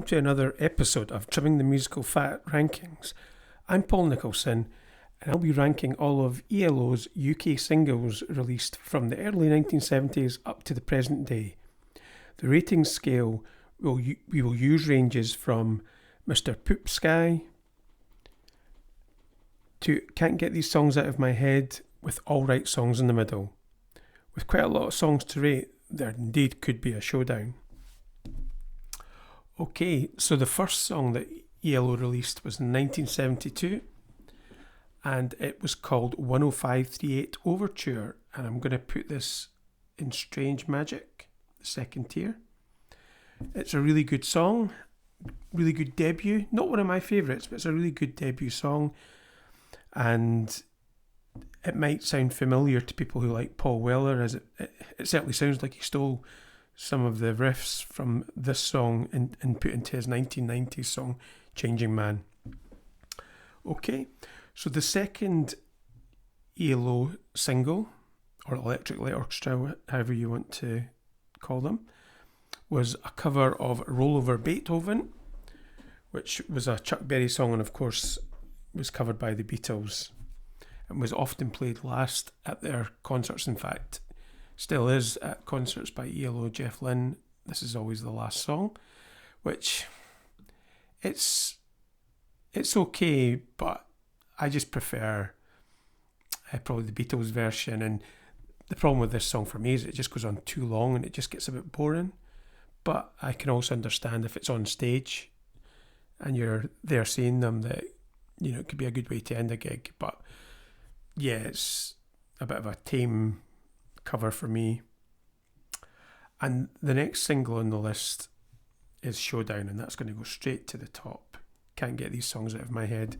To another episode of Trimming the Musical Fat Rankings. I'm Paul Nicholson, and I'll be ranking all of E.L.O's UK singles released from the early 1970s up to the present day. The rating scale we will use ranges from Mr. Poop Sky to Can't Get These Songs Out of My Head, with all right songs in the middle. With quite a lot of songs to rate, there indeed could be a showdown. Okay, so the first song that E.L.O. released was in 1972, and it was called 10538 Overture, and I'm going to put this in Strange Magic, the second tier. It's a really good song, really good debut, not one of my favourites, but it's a really good debut song, and it might sound familiar to people who like Paul Weller, as it certainly sounds like he stole some of the riffs from this song and put into his 1990s song Changing Man. Okay, so the second E.L.O. single, or Electric Light Orchestra, however you want to call them, was a cover of Roll Over Beethoven, which was a Chuck Berry song, and of course was covered by the Beatles and was often played last at their concerts. In fact, still is at concerts by E.L.O, Jeff Lynne. This is always the last song, which it's okay, but I just prefer probably the Beatles version. And the problem with this song for me is it just goes on too long and it just gets a bit boring. But I can also understand if it's on stage and you're there seeing them, that it could be a good way to end a gig. But yeah, it's a bit of a tame cover for me. And the next single on the list is Showdown, and that's going to go straight to the top. Can't Get These Songs Out of My Head.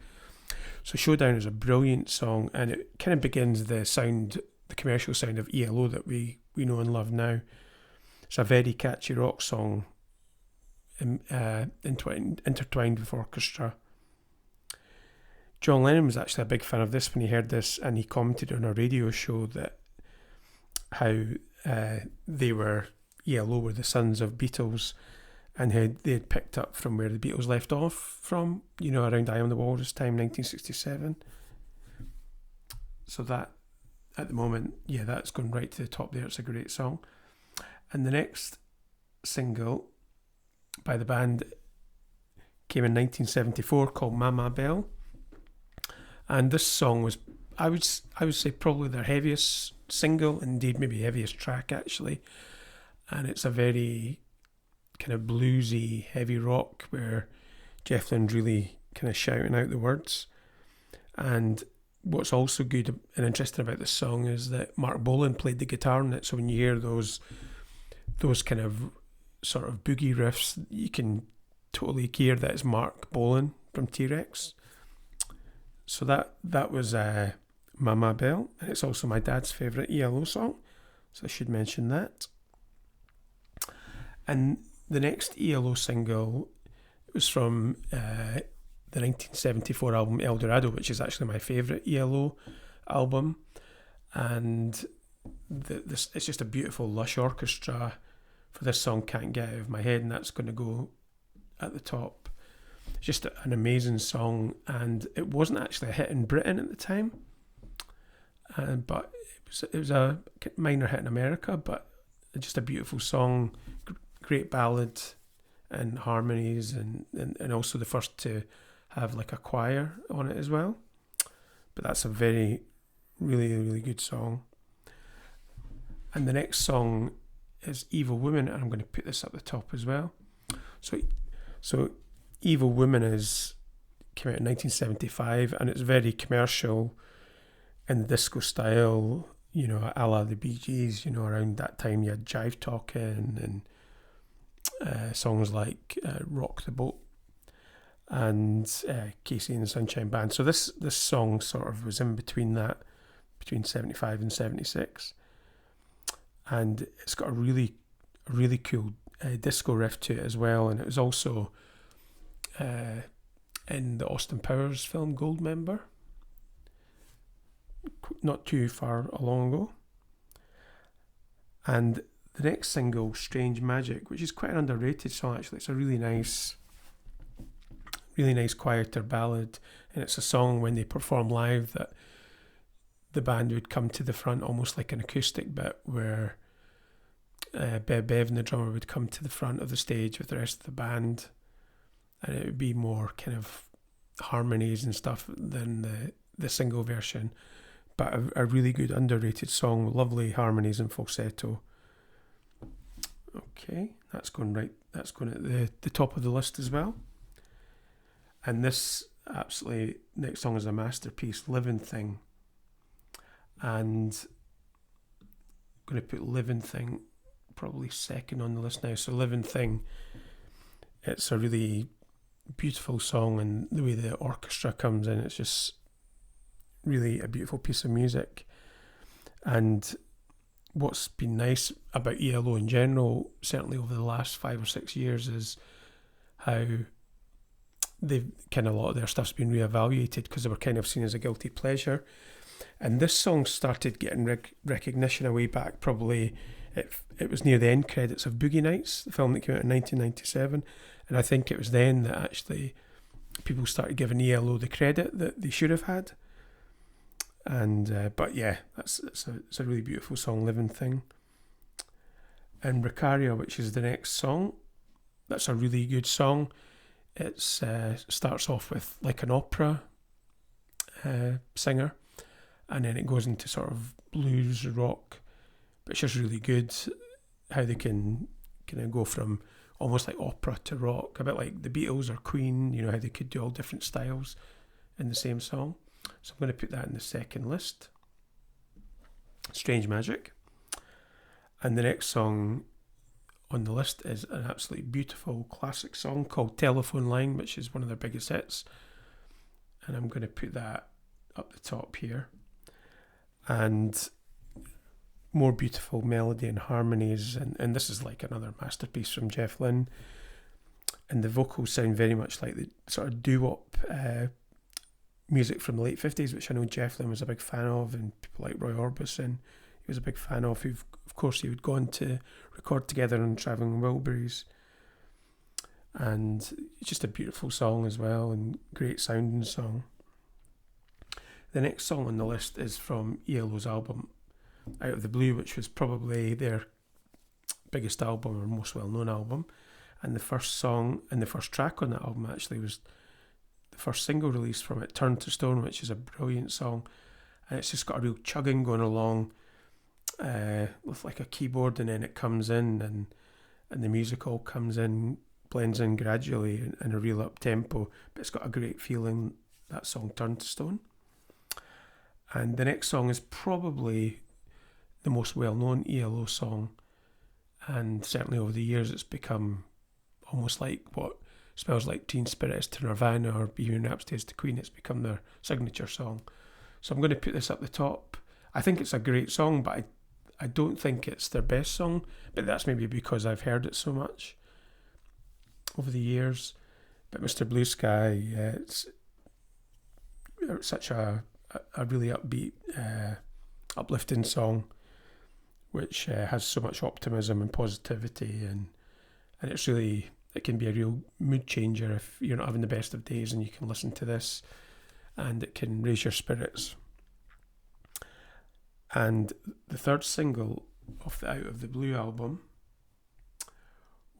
So Showdown is a brilliant song, and it kind of begins the commercial sound of E.L.O. that we know and love now. It's a very catchy rock song, intertwined with orchestra. John Lennon was actually a big fan of this when he heard this, and he commented on a radio show that how E.L.O. were the sons of Beatles, and they had picked up from where the Beatles left off from, around I Am the Walrus time, 1967. So that, at the moment, that's going right to the top there. It's a great song. And the next single by the band came in 1974, called Mama Bell. And this song was, I would say, probably their heaviest single, indeed maybe heaviest track actually. And it's a very kind of bluesy, heavy rock where Jeff Lynne's really kind of shouting out the words. And what's also good and interesting about this song is that Mark Bolan played the guitar on it. So when you hear those kind of sort of boogie riffs, you can totally hear that it's Mark Bolan from T-Rex. So that was Mama Bell, and it's also my dad's favourite E.L.O. song, so I should mention that. And the next E.L.O. single was from the 1974 album El Dorado, which is actually my favourite E.L.O. album, and it's just a beautiful, lush orchestra for this song Can't Get Out of My Head, and that's going to go at the top. It's just an amazing song, and it wasn't actually a hit in Britain at the time, but it was a minor hit in America, but just a beautiful song, great ballad and harmonies, and also the first to have like a choir on it as well. But that's a very, really, really good song. And the next song is Evil Woman, and I'm going to put this at the top as well. So Evil Woman came out in 1975, and it's very commercial in the disco style, a la the Bee Gees. Around that time you had Jive Talkin' and songs like Rock the Boat and Casey and the Sunshine Band. So this song sort of was in between that, between 75 and 76, and it's got a really cool disco riff to it as well, and it was also in the Austin Powers film Goldmember, not too far along ago. And the next single, Strange Magic, which is quite an underrated song actually. It's a really nice really nice quieter ballad, and it's a song when they perform live that the band would come to the front, almost like an acoustic bit, where Bevan, the drummer, would come to the front of the stage with the rest of the band, and it would be more kind of harmonies and stuff than the single version, but a really good underrated song with lovely harmonies and falsetto. Okay, that's going at the top of the list as well. And this absolutely next song is a masterpiece, Living Thing. And I'm going to put Living Thing probably second on the list now. So Living Thing, it's a really beautiful song, and the way the orchestra comes in, it's just really a beautiful piece of music. And what's been nice about ELO in general, certainly over the last 5 or 6 years, is how they've kind of, a lot of their stuff's been reevaluated because they were kind of seen as a guilty pleasure. And this song started getting recognition a way back, probably it was near the end credits of Boogie Nights, the film that came out in 1997, and I think it was then that actually people started giving ELO the credit that they should have had. And but yeah, it's a really beautiful song, Living Thing. And Ricaria, which is the next song, that's a really good song. It starts off with like an opera singer, and then it goes into sort of blues rock, but it's just really good how they can kind of go from almost like opera to rock, a bit like the Beatles or Queen, you know, how they could do all different styles in the same song. So I'm going to put that in the second list. Strange Magic. And the next song on the list is an absolutely beautiful classic song called Telephone Line, which is one of their biggest hits. And I'm going to put that up the top here. And more beautiful melody and harmonies. And this is like another masterpiece from Jeff Lynne. And the vocals sound very much like the sort of doo-wop music from the late 50s, which I know Jeff Lynne was a big fan of, and people like Roy Orbison he was a big fan of, who of course he would go on to record together on Travelling Wilburys. And it's just a beautiful song as well, and great sounding song. The next song on the list is from E.L.O.'s album Out of the Blue, which was probably their biggest album or most well-known album. And the first song and the first track on that album actually was the first single released from it, Turn to Stone, which is a brilliant song. And it's just got a real chugging going along with like a keyboard, and then it comes in and the music all comes in, blends in gradually in a real up-tempo. But it's got a great feeling, that song, Turn to Stone. And the next song is probably the most well-known ELO song, and certainly over the years it's become almost like what Smells Like Teen Spirit is to Nirvana, or Bohemian Rhapsody is to Queen. It's become their signature song. So I'm going to put this up the top. I think it's a great song, but I don't think it's their best song, but that's maybe because I've heard it so much over the years. But Mr. Blue Sky, it's such a really upbeat, uplifting song, which has so much optimism and positivity, and it's really, it can be a real mood changer if you're not having the best of days, and you can listen to this and it can raise your spirits. And the third single of the Out of the Blue album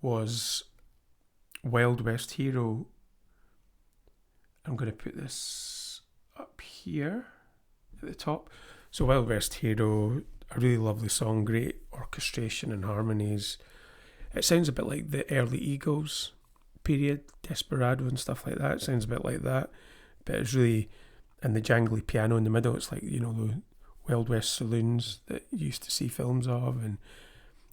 was Wild West Hero. I'm going to put this up here at the top. So Wild West Hero, a really lovely song, great orchestration and harmonies. It sounds a bit like the early Eagles period, Desperado and stuff like that. It sounds a bit like that, but it's really, and the jangly piano in the middle, it's like, you know, the Wild West saloons that you used to see films of, and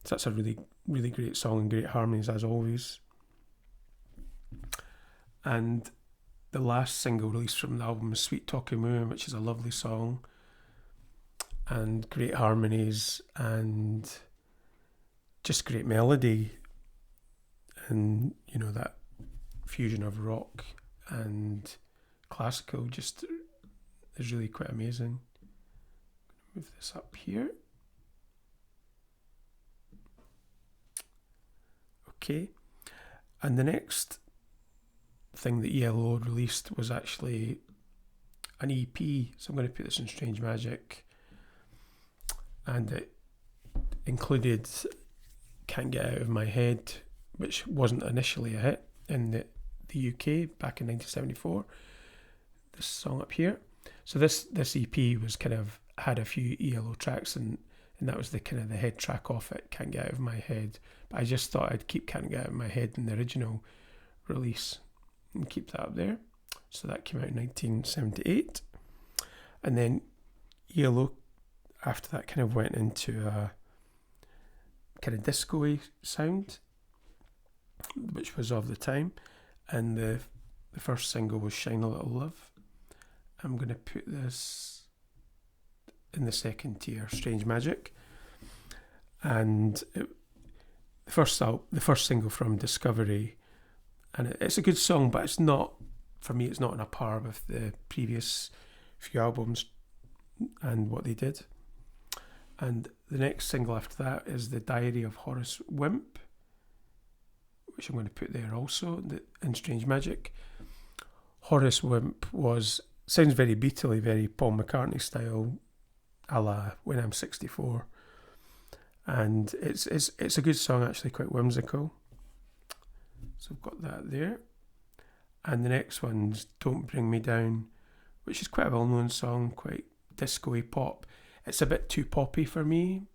so that's a really, really great song and great harmonies as always. And the last single released from the album is Sweet Talking Moon, which is a lovely song and great harmonies and just great melody, and you know, that fusion of rock and classical just is really quite amazing. Move this up here. Okay, and the next thing that E.L.O. released was actually an EP, so I'm going to put this in Strange Magic, and it included Can't Get Out of My Head, which wasn't initially a hit in the UK back in 1974, this song up here. So this EP was kind of had a few ELO tracks, and that was the kind of the head track off it, Can't Get Out of My Head. But I just thought I'd keep Can't Get Out of My Head in the original release and keep that up there. So that came out in 1978. And then ELO after that kind of went into a kind of disco-y sound, which was of the time. And the first single was Shine a Little Love. I'm going to put this in the second tier, Strange Magic. And the first single from Discovery, and it's a good song, but it's not, for me, it's not on a par with the previous few albums and what they did. And the next single after that is The Diary of Horace Wimp, which I'm going to put there also in Strange Magic. Horace Wimp sounds very Beatley, very Paul McCartney style, a la When I'm 64. And it's a good song, actually, quite whimsical. So I've got that there. And the next one's Don't Bring Me Down, which is quite a well-known song, quite disco-y pop. It's a bit too poppy for me,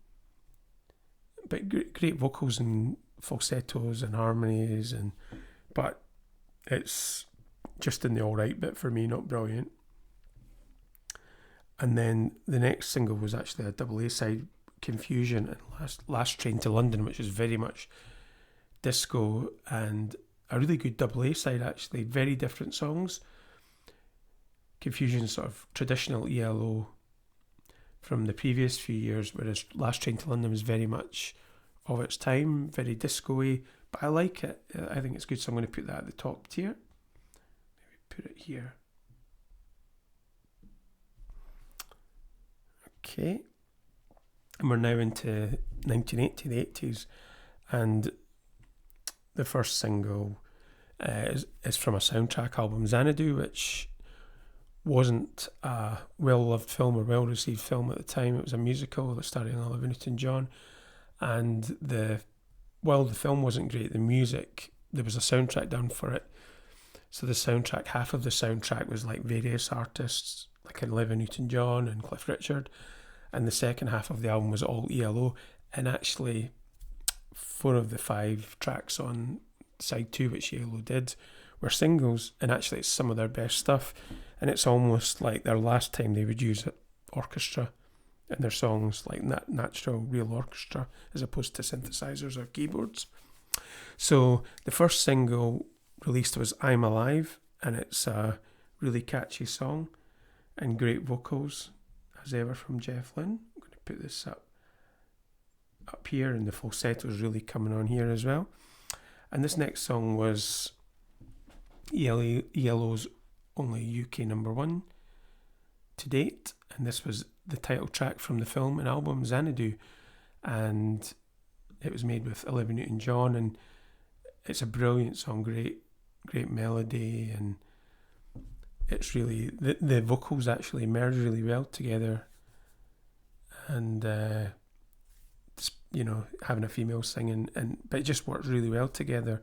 but great vocals and falsettos and harmonies, but it's just in the alright bit for me, not brilliant. And then the next single was actually a double A side, Confusion and Last Train to London, which is very much disco and a really good double A side, actually. Very different songs. Confusion, sort of traditional ELO from the previous few years, whereas Last Train to London was very much of its time, very disco-y, but I like it. I think it's good, so I'm going to put that at the top tier. Maybe put it here. Okay. And we're now into 1980, the 80s, and the first single is from a soundtrack album, Xanadu, which wasn't a well-loved film or well-received film at the time. It was a musical that starred Olivia Newton-John, and while the film wasn't great, the music, there was a soundtrack done for it. So the soundtrack, half of the soundtrack was like various artists, like Olivia Newton-John and Cliff Richard, and the second half of the album was all ELO. And actually, 4 of the 5 tracks on side 2, which ELO did, were singles, and actually it's some of their best stuff, and it's almost like their last time they would use orchestra in their songs, like natural real orchestra as opposed to synthesizers or keyboards. So the first single released was I'm Alive, and it's a really catchy song and great vocals as ever from Jeff Lynne. I'm going to put this up here, and the falsetto is really coming on here as well. And this next song was ELO's only UK number 1 to date, and this was the title track from the film and album Xanadu, and it was made with Olivia Newton-John, and it's a brilliant song, great melody, and it's really the vocals actually merge really well together, and having a female singing, but it just works really well together.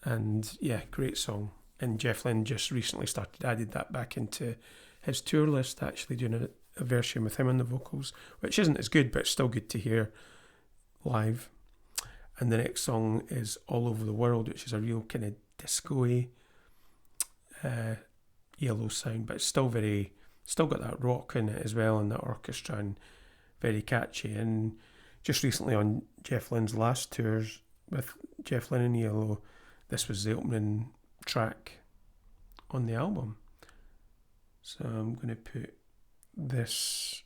And yeah, great song. And Jeff Lynne just recently added that back into his tour list, actually doing a version with him on the vocals, which isn't as good, but it's still good to hear live. And the next song is All Over the World, which is a real kind of disco-y ELO sound, but it's still got that rock in it as well, and that orchestra, and very catchy. And just recently on Jeff Lynne's last tours with Jeff Lynne and ELO, this was the opening track on the album. So I'm going to put this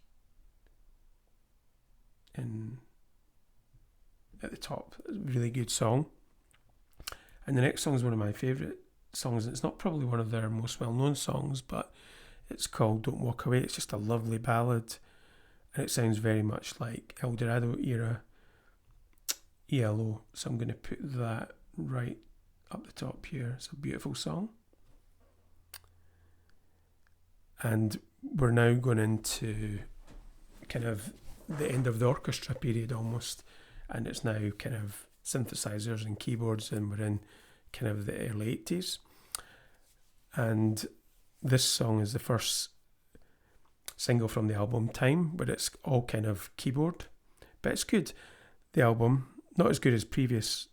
in at the top. It's a really good song. And the next song is one of my favourite songs. It's not probably one of their most well-known songs, but it's called Don't Walk Away. It's just a lovely ballad, and it sounds very much like El Dorado era ELO. So I'm going to put that right up the top here. It's a beautiful song. And we're now going into kind of the end of the orchestra period almost, and it's now kind of synthesizers and keyboards, and we're in kind of the early 80s. And this song is the first single from the album Time, but it's all kind of keyboard, but it's good. The album, not as good as previous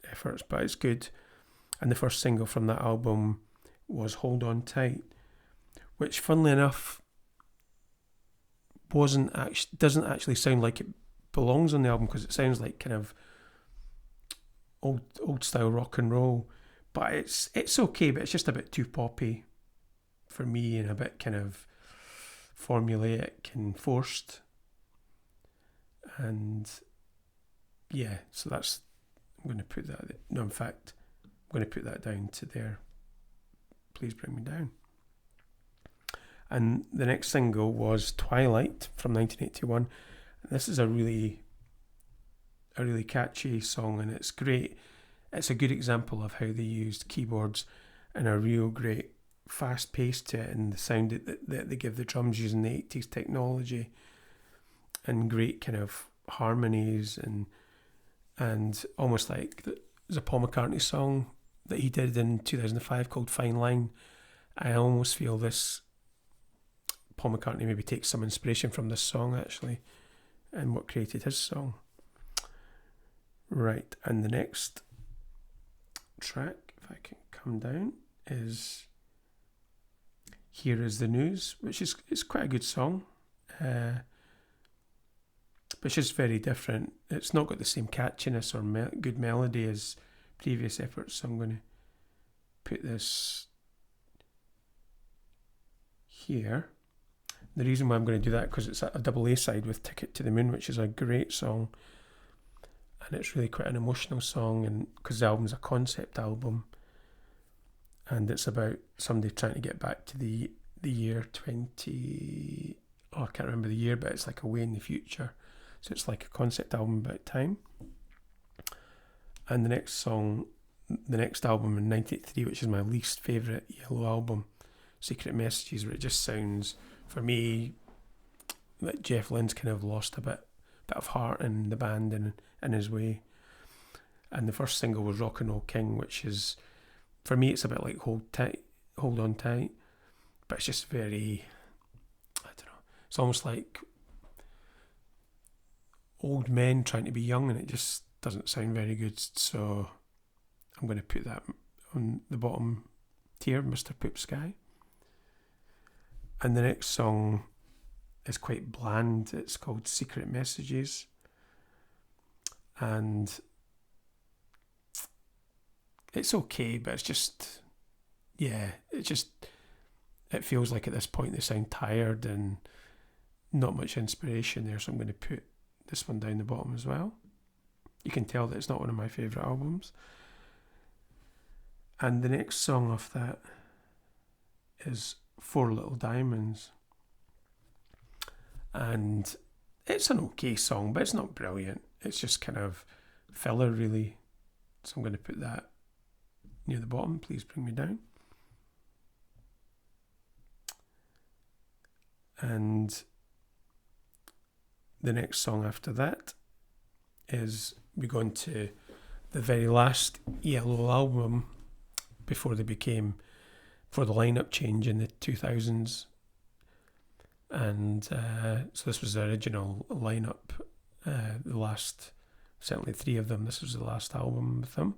efforts, but it's good. And the first single from that album was Hold On Tight, which funnily enough doesn't actually sound like it belongs on the album, because it sounds like kind of old style rock and roll, but it's okay, but it's just a bit too poppy for me and a bit kind of formulaic and forced. And yeah, so that's, I'm going to put that, no, in fact, I'm going to put that down to there. Please Bring Me Down. And the next single was Twilight from 1981. This is a really catchy song, and it's great. It's a good example of how they used keyboards and a real great fast pace to it, and the sound that they give the drums using the 80s technology, and great kind of harmonies, and almost like there's a Paul McCartney song that he did in 2005 called Fine Line. I almost feel this Paul McCartney maybe takes some inspiration from this song actually, and what created his song. Right, and the next track, if I can come down, is Here Is the News, which is quite a good song, but it's just very different. It's not got the same catchiness or good melody as previous efforts, so I'm going to put this here. The reason why I'm going to do that, because it's a double A side with Ticket to the Moon, which is a great song, and it's really quite an emotional song, and because the album's a concept album, and it's about somebody trying to get back to the year 20, I can't remember the year, but it's like away in the future, so it's like a concept album about time. And the next song, the next album in 1983, which is my least favourite E.L.O. album, Secret Messages, where it just sounds, for me, that Jeff Lynne's kind of lost a bit of heart in the band and in his way. And the first single was Rock and Roll King, which is, for me, it's a bit like Hold On Tight, but it's just very, I don't know, it's almost like old men trying to be young, and it just doesn't sound very good. So I'm going to put that on the bottom tier, Mr. Poop Sky. And the next song is quite bland. It's called Secret Messages. And it's okay, but it's just, yeah, it feels like at this point they sound tired and not much inspiration there. So I'm going to put this one down the bottom as well. You can tell that it's not one of my favourite albums. And the next song off that is Four Little Diamonds, and it's an okay song, but it's not brilliant. It's just kind of filler really, so I'm going to put that near the bottom. Please Bring Me Down. And the next song after that is, we go into the very last E.L.O. album before they became, for the lineup change in the 2000s, and so this was the original lineup, the last, certainly 3 of them, this was the last album with them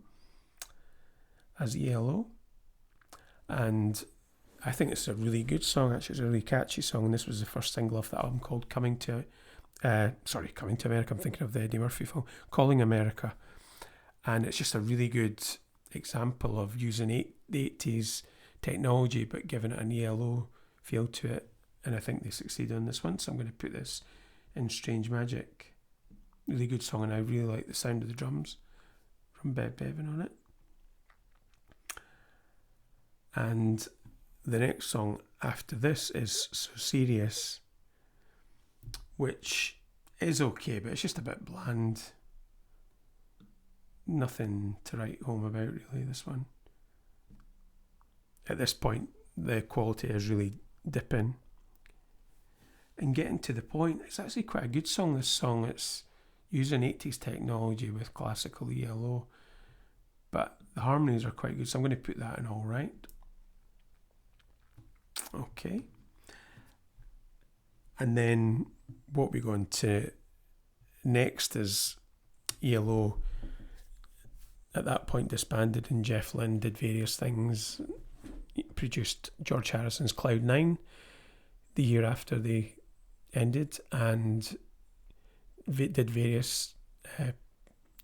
as E.L.O. And I think it's a really good song, actually. It's a really catchy song, and this was the first single off the album called Coming to America. I'm thinking of the Eddie Murphy film, Calling America. And it's just a really good example of using the 80s technology but giving it an E.L.O. feel to it, and I think they succeeded on this one, so I'm going to put this in Strange Magic. Really good song, and I really like the sound of the drums from Bev Bevan on it. And the next song after this is So Serious, which is okay, but it's just a bit bland. nothing to write home about really, this one. At this point, the quality is really dipping. And getting to the point, it's actually quite a good song, this song. It's using 80s technology with classical E.L.O. But the harmonies are quite good, so I'm going to put that in all right. Okay. And then what we're going to next is E.L.O. at that point disbanded, and Jeff Lynne did various things. He produced George Harrison's Cloud 9 the year after they ended, and did various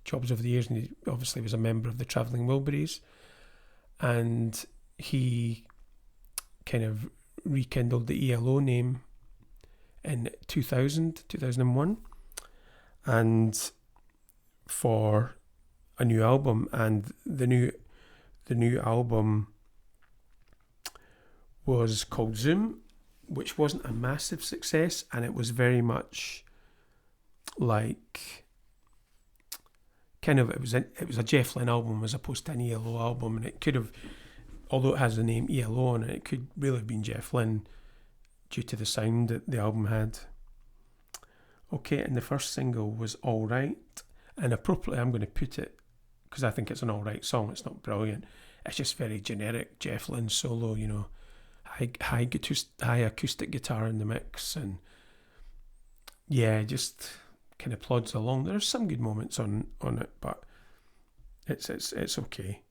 jobs over the years, and he obviously was a member of the Travelling Wilburys, and he kind of rekindled the E.L.O. name in 2001, and for a new album, and the new album was called Zoom, which wasn't a massive success, and it was very much like kind of it was a Jeff Lynne album as opposed to an E.L.O. album, and it could have, although it has the name E.L.O. on it, it could really have been Jeff Lynne due to the sound that the album had. Okay, and the first single was All Right, and appropriately I'm going to put it, because I think it's an alright song. It's not brilliant, it's just very generic Jeff Lynne solo, you know, high acoustic guitar in the mix, and yeah, just kind of plods along. There's some good moments on it, but it's okay.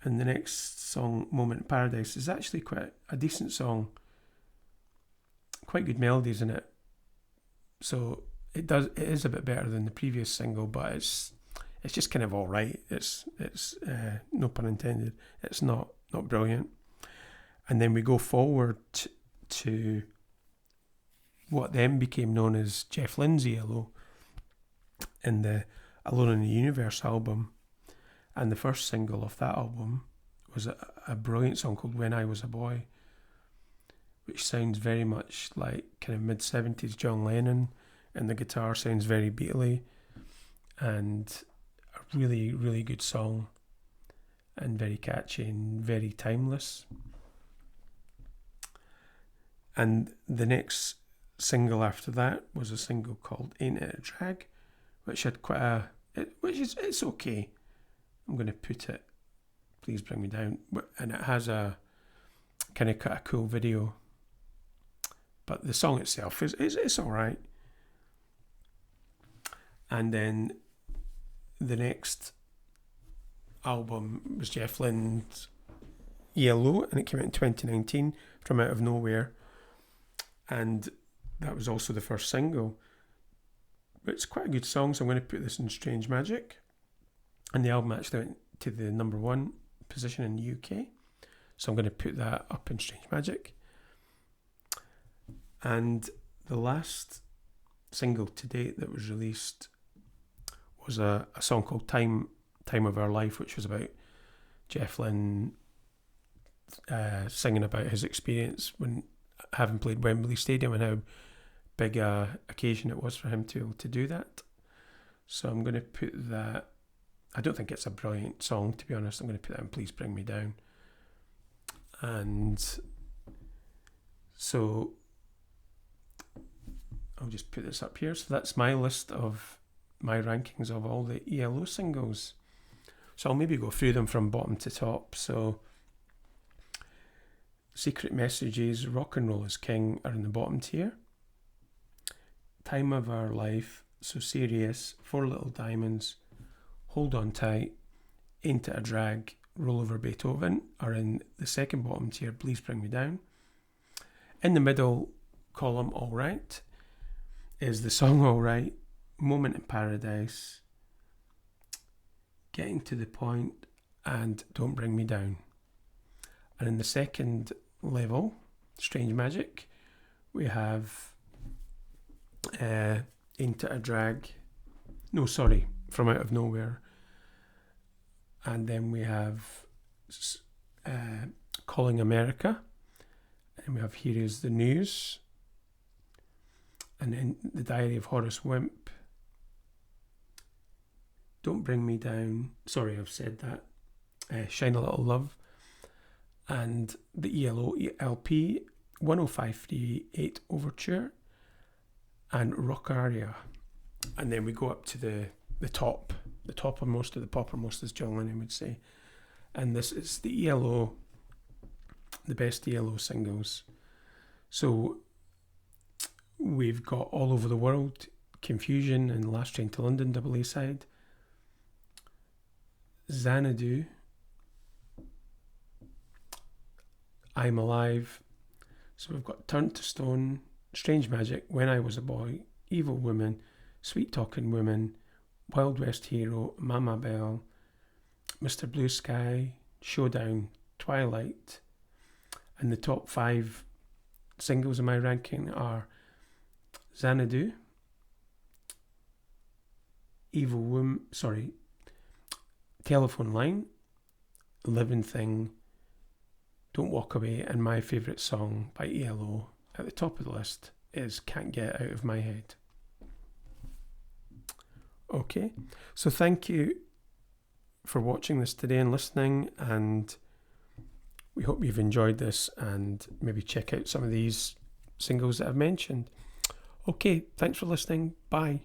And the next song, Moment in Paradise, is actually quite a decent song, quite good melodies in it, so it is a bit better than the previous single, but it's just kind of all right. It's no pun intended, it's not brilliant. And then we go forward to what then became known as Jeff Lynne's E.L.O. in the Alone in the Universe album, and the first single of that album was a brilliant song called When I Was a Boy, which sounds very much like kind of mid-70s John Lennon, and the guitar sounds very Beatley, and a really, really good song, and very catchy and very timeless. And the next single after that was a single called Ain't It a Drag, which had it's okay. I'm going to put it, Please Bring Me Down, and it has a kind of a cool video, but the song itself it's all right. And then the next album was Jeff Lynne's E.L.O., and it came out in 2019 from Out of Nowhere, and that was also the first single. But it's quite a good song, so I'm going to put this in Strange Magic, and the album actually went to the number 1 position in the UK, so I'm going to put that up in Strange Magic. And the last single to date that was released was a song called Time of Our Life, which was about Jeff Lynne singing about his experience when having played Wembley Stadium and how big a occasion it was for him to be able to do that. So I'm going to put that. I don't think it's a brilliant song, to be honest. I'm going to put that in Please Bring Me Down. And so I'll just put this up here. So that's my list of my rankings of all the E.L.O. singles. So I'll maybe go through them from bottom to top. So Secret Messages, Rock and Roll is King are in the bottom tier. Time of Our Life, So Serious, Four Little Diamonds, Hold On Tight, Ain't It a Drag, Roll Over Beethoven are in the second bottom tier, Please Bring Me Down. In the middle column, All Right, is the song All Right, Moment in Paradise, Getting to the Point, and Don't Bring Me Down. And in the second level, Strange Magic, we have Ain't It a Drag, From Out of Nowhere, and then we have Calling America, and we have Here Is the News, and then The Diary of Horace Wimp, Don't Bring Me Down. Sorry, I've said that. Shine a Little Love. And the E.L.O. LP 10538 Overture and Rock Aria. And then we go up to the top of most of the poppermost, as John Lennon would say. And this is the E.L.O., the best E.L.O. singles. So we've got All Over the World, Confusion and Last Train to London, double A side. Xanadu, I'm Alive. So we've got Turned to Stone, Strange Magic, When I Was a Boy, Evil Woman, Sweet Talking Woman, Wild West Hero, Mama Bell, Mr. Blue Sky, Showdown, Twilight. And the top 5 singles in my ranking are Xanadu, Telephone Line, Living Thing, Don't Walk Away, and my favourite song by E.L.O. at the top of the list is Can't Get Out of My Head. Okay, so thank you for watching this today and listening, and we hope you've enjoyed this and maybe check out some of these singles that I've mentioned. Okay, thanks for listening. Bye.